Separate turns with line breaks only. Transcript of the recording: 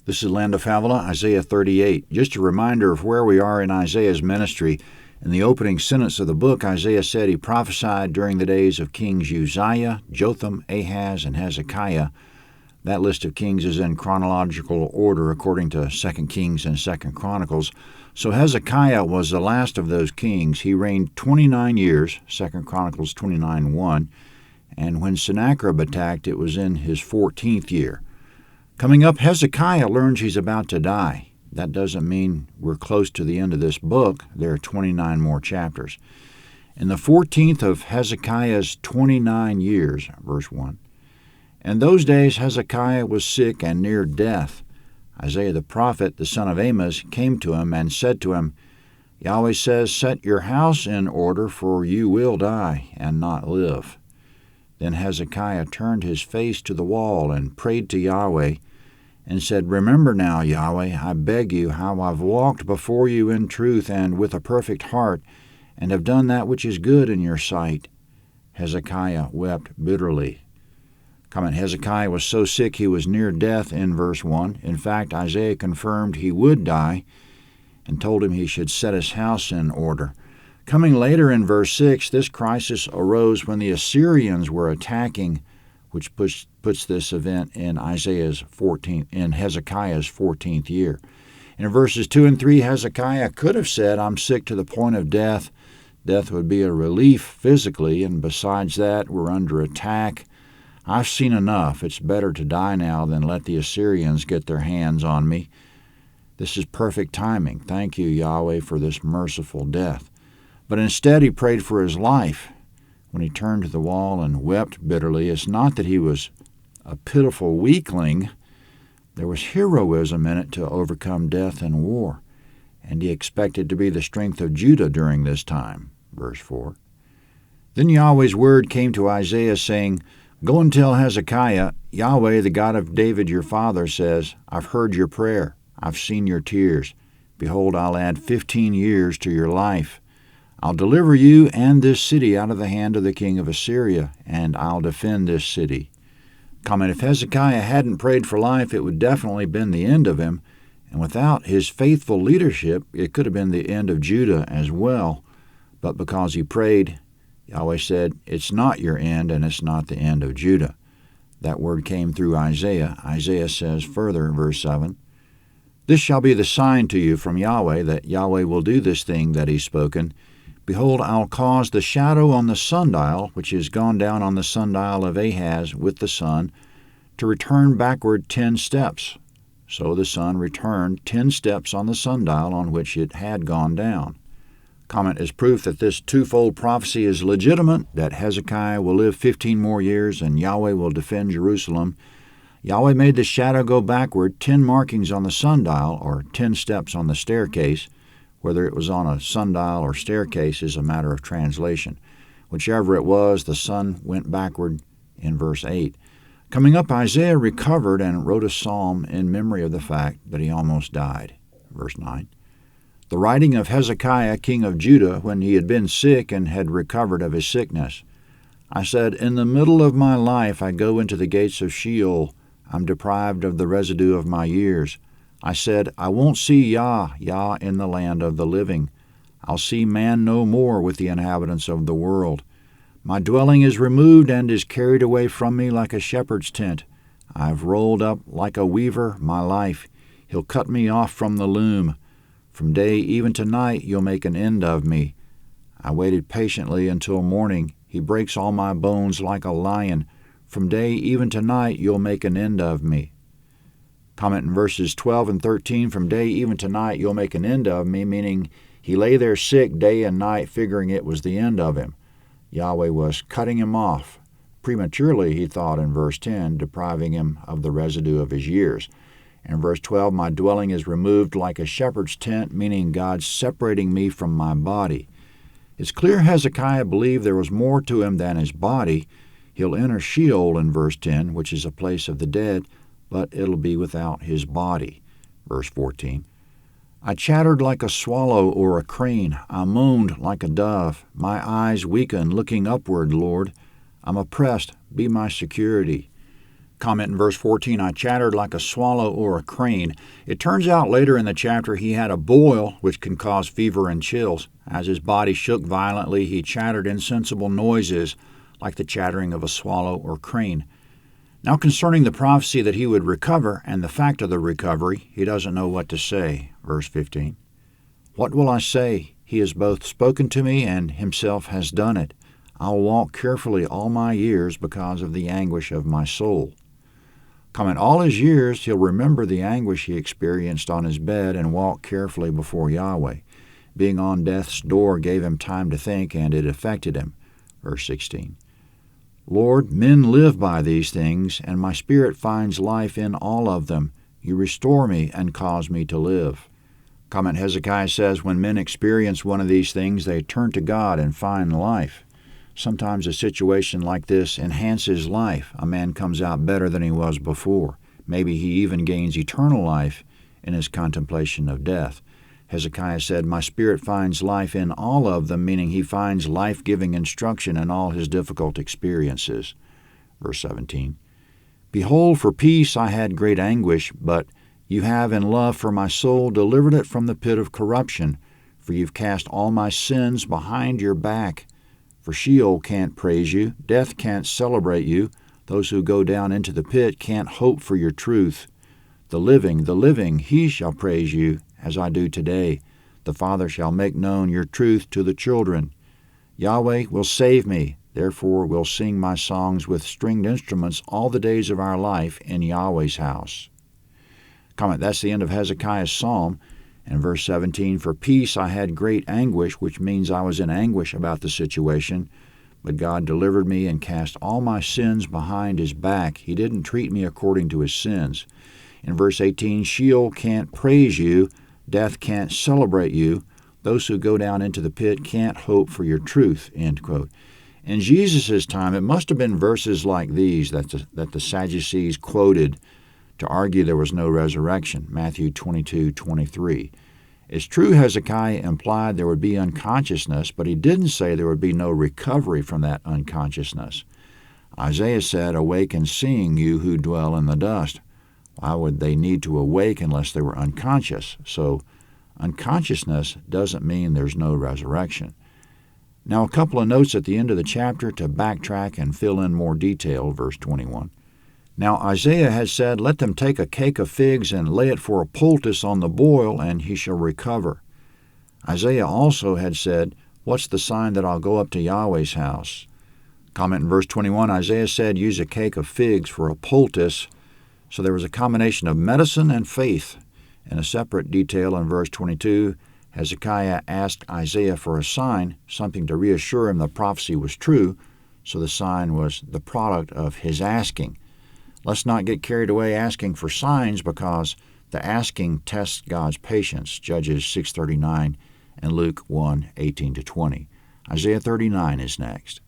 This is Land of Havilah, Isaiah 38. Just a reminder of where we are in Isaiah's ministry. In the opening sentence of the book, Isaiah said he prophesied during the days of kings Uzziah, Jotham, Ahaz, and Hezekiah. That list of kings is in chronological order according to 2 Kings and 2 Chronicles. So Hezekiah was the last of those kings. He reigned 29 years, 2 Chronicles 29:1, and when Sennacherib attacked, it was in his 14th year. Coming up, Hezekiah learns he's about to die. That doesn't mean we're close to the end of this book. There are 29 more chapters. In the 14th of Hezekiah's 29 years, verse 1, "In those days Hezekiah was sick and near death. Isaiah the prophet, the son of Amos, came to him and said to him, Yahweh says, Set your house in order, for you will die and not live. Then Hezekiah turned his face to the wall and prayed to Yahweh and said, Remember now, Yahweh, I beg you, how I've walked before you in truth and with a perfect heart, and have done that which is good in your sight." Hezekiah wept bitterly. Comment: Hezekiah was so sick he was near death in verse 1. In fact, Isaiah confirmed he would die and told him he should set his house in order. Coming later in verse 6, this crisis arose when the Assyrians were attacking, which puts this event in Hezekiah's 14th year. In verses 2 and 3, Hezekiah could have said, I'm sick to the point of death. Death would be a relief physically, and besides that, we're under attack. I've seen enough. It's better to die now than let the Assyrians get their hands on me. This is perfect timing. Thank you, Yahweh, for this merciful death. But instead he prayed for his life. When he turned to the wall and wept bitterly, it's not that he was a pitiful weakling. There was heroism in it to overcome death and war, and he expected to be the strength of Judah during this time. Verse 4. Then Yahweh's word came to Isaiah, saying, Go and tell Hezekiah, Yahweh, the God of David your father, says, I've heard your prayer. I've seen your tears. Behold, I'll add 15 years to your life. I'll deliver you and this city out of the hand of the king of Assyria, and I'll defend this city. Comment: if Hezekiah hadn't prayed for life, it would definitely been the end of him, and without his faithful leadership, it could have been the end of Judah as well. But because he prayed, Yahweh said, it's not your end, and it's not the end of Judah. That word came through Isaiah. Isaiah says further in verse 7, This shall be the sign to you from Yahweh, that Yahweh will do this thing that he's spoken. Behold, I'll cause the shadow on the sundial, which is gone down on the sundial of Ahaz with the sun, to return backward 10 steps. So the sun returned 10 steps on the sundial on which it had gone down. Comment: as proof that this twofold prophecy is legitimate, that Hezekiah will live 15 more years and Yahweh will defend Jerusalem, Yahweh made the shadow go backward 10 markings on the sundial, or 10 steps on the staircase. Whether it was on a sundial or staircase is a matter of translation. Whichever it was, the sun went backward in verse 8. Coming up, Isaiah recovered and wrote a psalm in memory of the fact that he almost died. Verse 9. The writing of Hezekiah, king of Judah, when he had been sick and had recovered of his sickness. I said, In the middle of my life I go into the gates of Sheol. I'm deprived of the residue of my years. I said, I won't see Yah in the land of the living. I'll see man no more with the inhabitants of the world. My dwelling is removed and is carried away from me like a shepherd's tent. I've rolled up like a weaver my life. He'll cut me off from the loom. From day even to night you'll make an end of me. I waited patiently until morning. He breaks all my bones like a lion. From day even to night you'll make an end of me. Comment in verses 12 and 13, from day even to night you'll make an end of me, meaning he lay there sick day and night, figuring it was the end of him. Yahweh was cutting him off prematurely, he thought in verse 10, depriving him of the residue of his years. In verse 12, my dwelling is removed like a shepherd's tent, meaning God's separating me from my body. It's clear Hezekiah believed there was more to him than his body. He'll enter Sheol in verse 10, which is a place of the dead, but it'll be without his body. Verse 14, I chattered like a swallow or a crane. I moaned like a dove. My eyes weaken, looking upward, Lord. I'm oppressed. Be my security. Comment in verse 14, I chattered like a swallow or a crane. It turns out later in the chapter he had a boil which can cause fever and chills. As his body shook violently, he chattered insensible noises like the chattering of a swallow or crane. Now concerning the prophecy that he would recover and the fact of the recovery, he doesn't know what to say. Verse 15, What will I say? He has both spoken to me and himself has done it. I will walk carefully all my years because of the anguish of my soul. Comment, all his years he'll remember the anguish he experienced on his bed and walk carefully before Yahweh. Being on death's door gave him time to think, and it affected him. Verse 16, Lord, men live by these things, and my spirit finds life in all of them. You restore me and cause me to live. Comment, Hezekiah says, when men experience one of these things, they turn to God and find life. Sometimes a situation like this enhances life. A man comes out better than he was before. Maybe he even gains eternal life in his contemplation of death. Hezekiah said, My spirit finds life in all of them, meaning he finds life-giving instruction in all his difficult experiences. Verse 17, Behold, for peace I had great anguish, but you have in love for my soul delivered it from the pit of corruption, for you've cast all my sins behind your back. For Sheol can't praise you, death can't celebrate you, those who go down into the pit can't hope for your truth. The living, he shall praise you, as I do today. The Father shall make known your truth to the children. Yahweh will save me, therefore we'll sing my songs with stringed instruments all the days of our life in Yahweh's house. Comment, that's the end of Hezekiah's psalm. And verse 17, For peace I had great anguish, which means I was in anguish about the situation, but God delivered me and cast all my sins behind his back. He didn't treat me according to his sins. In verse 18, Sheol can't praise you, death can't celebrate you, those who go down into the pit can't hope for your truth, end quote. In Jesus' time, it must have been verses like these that the Sadducees quoted to argue there was no resurrection, Matthew 22:23. It's true Hezekiah implied there would be unconsciousness, but he didn't say there would be no recovery from that unconsciousness. Isaiah said, Awake and sing, you who dwell in the dust. Why would they need to awake unless they were unconscious? So unconsciousness doesn't mean there's no resurrection. Now a couple of notes at the end of the chapter to backtrack and fill in more detail, verse 21. Now Isaiah has said, Let them take a cake of figs and lay it for a poultice on the boil, and he shall recover. Isaiah also had said, What's the sign that I'll go up to Yahweh's house? Comment in verse 21, Isaiah said, Use a cake of figs for a poultice. So there was a combination of medicine and faith. In a separate detail in verse 22, Hezekiah asked Isaiah for a sign, something to reassure him the prophecy was true, so the sign was the product of his asking. Let's not get carried away asking for signs, because the asking tests God's patience, Judges 6:39 and Luke 1:18-20. Isaiah 39 is next.